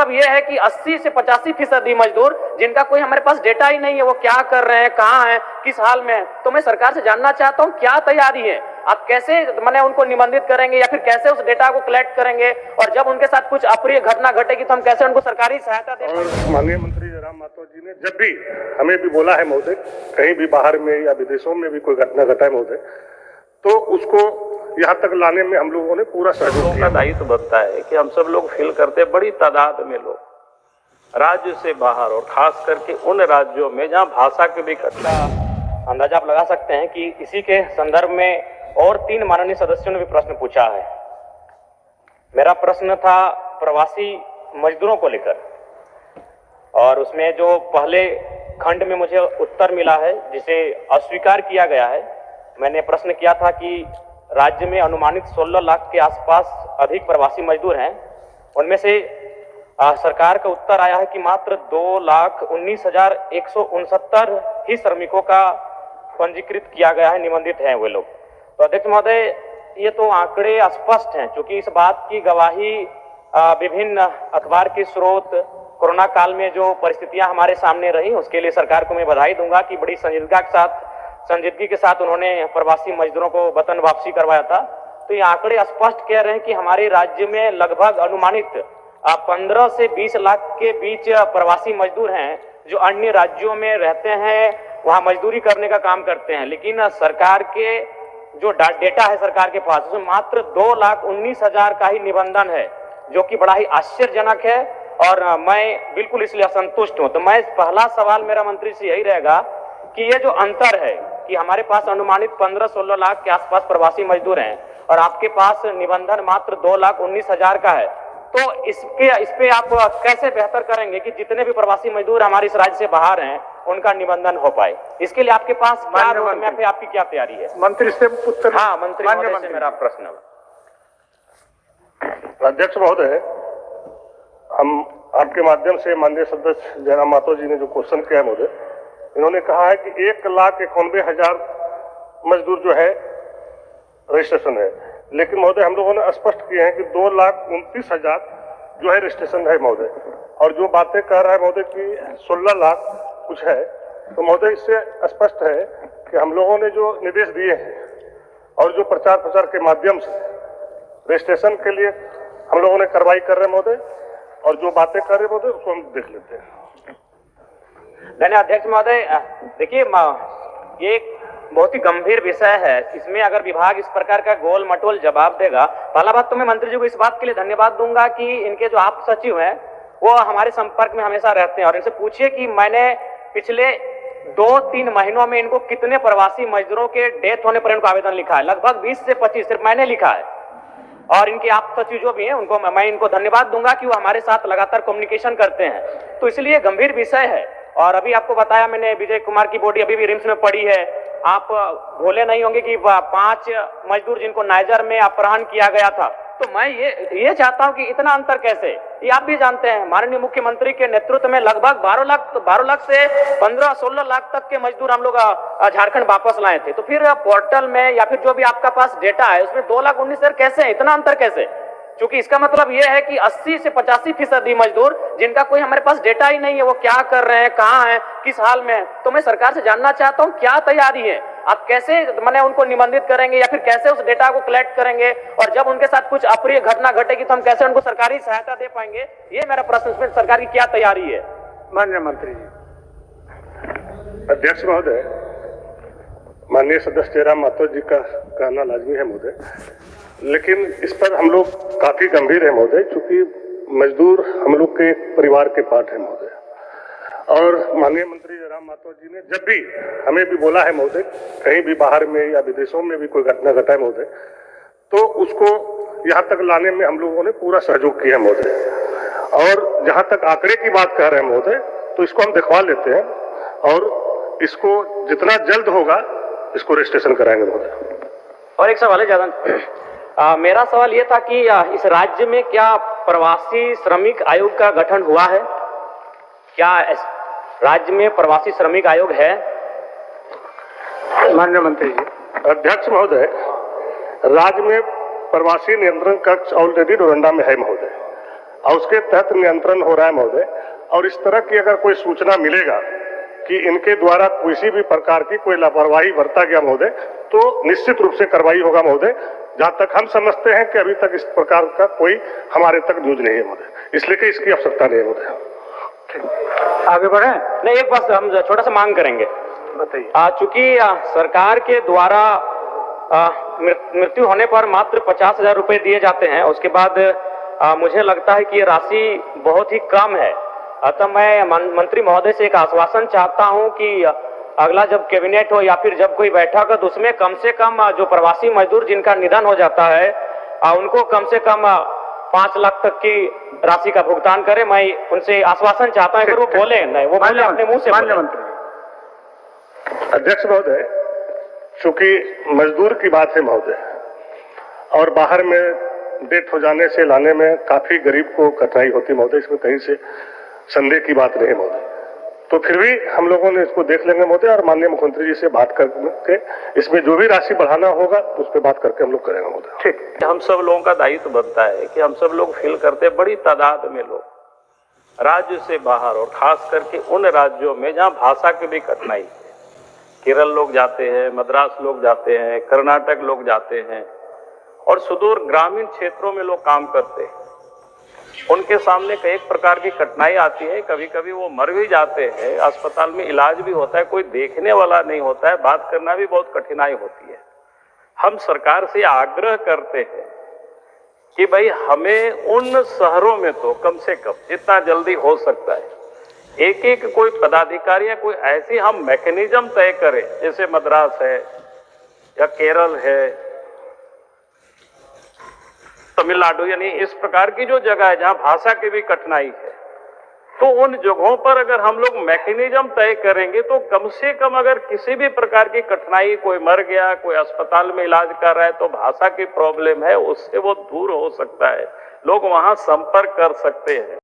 मतलब ये है कि 80 से 85% मजदूर जिनका कोई हमारे पास डेटा ही नहीं है, वो क्या कर रहे हैं, कहाँ हैं, किस हाल में है। तो मैं सरकार से जानना चाहता हूँ क्या तैयारी है, आप कैसे मैंने उनको निबंधित करेंगे या फिर कैसे उस डेटा को कलेक्ट करेंगे, और जब उनके साथ कुछ अप्रिय घटना घटेगी तो हम कैसे उनको सरकारी सहायता दें। और माननीय मंत्री जयराम माथुर जी ने जब भी हमें भी बोला है महोदय, कहीं भी बाहर में या विदेशों में भी कोई घटना घटा है महोदय, तो उसको यहाँ तक लाने में हम लोगों ने पूरा सहयोग किया। दायित्व बनता है कि हम सब लोग फील करते, बड़ी तादाद में लोग राज्य से बाहर और खास करके उन राज्यों में जहाँ भाषा के भी घटना। अंदाजा आप लगा सकते हैं कि इसी के संदर्भ में और 3 माननीय सदस्यों ने भी प्रश्न पूछा है। मेरा प्रश्न था प्रवासी मजदूरों को लेकर, और उसमें जो पहले खंड में मुझे उत्तर मिला है जिसे अस्वीकार किया गया है, मैंने प्रश्न किया था कि राज्य में अनुमानित 16 लाख के आसपास अधिक प्रवासी मजदूर हैं, उनमें से सरकार का उत्तर आया है कि मात्र 2,19,169 ही श्रमिकों का पंजीकृत किया गया है, निबंधित हैं वे लोग। तो अध्यक्ष महोदय, ये तो आंकड़े स्पष्ट हैं, क्योंकि इस बात की गवाही विभिन्न अखबार के स्रोत, कोरोना काल में जो परिस्थितियां हमारे सामने रही उसके लिए सरकार को मैं बधाई दूंगा कि बड़ी संजीदगी के साथ उन्होंने प्रवासी मजदूरों को वतन वापसी करवाया था। तो ये आंकड़े स्पष्ट कह रहे हैं कि हमारे राज्य में लगभग अनुमानित 15 से 20 लाख के बीच प्रवासी मजदूर हैं जो अन्य राज्यों में रहते हैं, वहां मजदूरी करने का काम करते हैं। लेकिन सरकार के जो डेटा है सरकार के पास, उसमें मात्र 2,19,000 का ही निबंधन है, जो कि बड़ा ही आश्चर्यजनक है, और मैं बिल्कुल इसलिए असंतुष्ट हूं। तो मैं पहला सवाल मेरा मंत्री से यही रहेगा कि ये जो अंतर है कि हमारे पास अनुमानित 15-16 लाख के आसपास प्रवासी मजदूर हैं और आपके पास निबंधन मात्र 2,19,000 का है, तो इस पे आप कैसे बेहतर करेंगे कि जितने भी प्रवासी मजदूर हमारे इस राज्य से बाहर हैं उनका निबंधन हो पाए। इसके लिए आपके पास क्या रोड मैप है, आपकी क्या तैयारी है? मंत्री से उत्तर। हाँ, मंत्री महोदय से मेरा प्रश्न। अध्यक्ष महोदय, हम आपके माध्यम से माननीय सदस्य जयराम माथुर जी ने जो क्वेश्चन किया है महोदय, इन्होंने कहा है कि 1,91,000 मजदूर जो है रजिस्ट्रेशन है, लेकिन महोदय हम लोगों ने स्पष्ट किए हैं कि 2,29,000 जो है रजिस्ट्रेशन है महोदय। और जो बातें कह रहा है महोदय कि 16 लाख कुछ है, तो महोदय इससे स्पष्ट है कि हम लोगों ने जो निर्देश दिए हैं और जो प्रचार प्रसार के माध्यम से रजिस्ट्रेशन के लिए हम लोगों ने कार्रवाई कर रहे हैं महोदय, और जो बातें कर रहे हैं महोदय उसको हम देख लेते हैं। धन्यवाद अध्यक्ष महोदय। देखिए, ये बहुत ही गंभीर विषय है, इसमें अगर विभाग इस प्रकार का गोल मटोल जवाब देगा, पहला बात तो मैं मंत्री जी को इस बात के लिए धन्यवाद दूंगा कि इनके जो आप सचिव हैं वो हमारे संपर्क में हमेशा रहते हैं, और इनसे पूछिए कि मैंने पिछले 2-3 महीनों में इनको कितने प्रवासी मजदूरों के डेथ होने पर इनको आवेदन लिखा है। लगभग 20 से 25 सिर्फ मैंने लिखा है, और इनके आप सचिव जो भी हैं उनको मैं इनको धन्यवाद दूंगा कि वो हमारे साथ लगातार कम्युनिकेशन करते हैं। तो इसलिए गंभीर विषय है, और अभी आपको बताया मैंने विजय कुमार की बॉडी अभी भी रिम्स में पड़ी है। आप भूले नहीं होंगे कि 5 मजदूर जिनको नाइजर में अपहरण किया गया था। तो मैं ये चाहता हूं कि इतना अंतर कैसे, ये आप भी जानते हैं। माननीय मुख्यमंत्री के नेतृत्व में लगभग 12 लाख से 15-16 लाख तक के मजदूर हम लोग झारखंड वापस लाए थे। तो फिर पोर्टल में या फिर जो भी आपका पास डेटा है उसमें 2,19,000 कैसे है, इतना अंतर कैसे? क्योंकि इसका मतलब यह है कि 80 से 85% मजदूर जिनका कोई हमारे पास डेटा ही नहीं है, वो क्या कर रहे हैं, कहाँ हैं, किस हाल में है। तो मैं सरकार से जानना चाहता हूँ क्या तैयारी है, आप कैसे मैंने उनको निबंधित करेंगे या फिर कैसे उस डेटा को कलेक्ट करेंगे, और जब उनके साथ कुछ अप्रिय घटना घटेगी तो हम कैसे उनको सरकारी सहायता दे पाएंगे। ये मेरा प्रश्न, इसमें सरकार की क्या तैयारी है? माननीय मंत्री जी। अध्यक्ष महोदय, माननीय सदस्य जयराम माथुर जी का कहना लाजमी है महोदय, लेकिन इस पर हम लोग काफी गंभीर है महोदय, क्योंकि मजदूर हम लोग के परिवार के पार्ट है महोदय। और माननीय मंत्री जयराम माथुर जी ने जब भी हमें भी बोला है महोदय, कहीं भी बाहर में या विदेशों में भी कोई घटना घटा है महोदय, तो उसको यहाँ तक लाने में हम लोगों ने पूरा सहयोग किया महोदय। और जहाँ तक आंकड़े की बात कर रहे हैं महोदय, तो इसको हम दिखवा लेते हैं और इसको जितना जल्द होगा इसको रजिस्ट्रेशन कराएंगे महोदय। और एक सवाल है ज्यादा, मेरा सवाल ये था कि इस राज्य में क्या प्रवासी श्रमिक आयोग का गठन हुआ है? क्या राज्य में प्रवासी श्रमिक आयोग है? माननीय मंत्री जी। अध्यक्ष महोदय, राज्य में प्रवासी नियंत्रण कक्ष ऑलरेडी डोरंडा में है महोदय, और उसके तहत नियंत्रण हो रहा है महोदय। और इस तरह की अगर कोई सूचना मिलेगा कि इनके द्वारा किसी भी प्रकार की कोई लापरवाही बरता गया महोदय, तो निश्चित रूप से कार्रवाई होगा महोदय। जहां तक हम समझते हैं कि अभी तक इस प्रकार का कोई हमारे तक न्यूज नहीं है महोदय, इसलिए कि इसकी आवश्यकता नहीं है महोदय। आगे बढ़े नहीं, एक बस हम छोटा सा मांग करेंगे, बताइए। चूंकि सरकार के द्वारा मृत्यु होने पर मात्र 50,000 रुपए दिए जाते हैं, उसके बाद मुझे लगता है कि ये राशि बहुत ही कम है। अतः मैं मंत्री महोदय से एक आश्वासन चाहता हूं कि अगला जब कैबिनेट हो या फिर जब कोई बैठक हो तो उसमें कम से कम जो प्रवासी मजदूर जिनका निधन हो जाता है उनको कम से कम 5 लाख तक की राशि का भुगतान करें। मैं उनसे आश्वासन चाहता हूं, अगर वो बोले नहीं, वो बोले अपने मुंह से बोले। अध्यक्ष महोदय, चूंकि मजदूर की बात है महोदय और बाहर में डेथ हो जाने से लाने में काफी गरीब को कठिनाई होती है महोदय, इसमें कहीं से संदेह की बात नहीं है महोदय। तो फिर भी हम लोगों ने इसको देख लेंगे महोदय और माननीय मुख्यमंत्री जी से बात करके इसमें जो भी राशि बढ़ाना होगा उस पर बात करके हम लोग करेंगे महोदय। ठीक, हम सब लोगों का दायित्व बनता है कि हम सब लोग फील करते हैं, बड़ी तादाद में लोग राज्य से बाहर और खास करके उन राज्यों में जहां भाषा की भी कठिनाई है, केरल लोग जाते हैं, मद्रास लोग जाते हैं, कर्नाटक लोग जाते हैं और सुदूर ग्रामीण क्षेत्रों में लोग काम करते हैं। उनके सामने कई एक प्रकार की कठिनाई आती है, कभी कभी वो मर भी जाते हैं, अस्पताल में इलाज भी होता है, कोई देखने वाला नहीं होता है, बात करना भी बहुत कठिनाई होती है। हम सरकार से आग्रह करते हैं कि भाई हमें उन शहरों में तो कम से कम जितना जल्दी हो सकता है एक एक कोई पदाधिकारी या कोई ऐसी हम मैकेनिज्म तय करें, जैसे मद्रास है या केरल है, तमिलनाडु, यानी इस प्रकार की जो जगह है जहां भाषा की भी कठिनाई है, तो उन जगहों पर अगर हम लोग मैकेनिज्म तय करेंगे तो कम से कम अगर किसी भी प्रकार की कठिनाई, कोई मर गया, कोई अस्पताल में इलाज कर रहा है तो भाषा की प्रॉब्लम है, उससे वो दूर हो सकता है, लोग वहां संपर्क कर सकते हैं।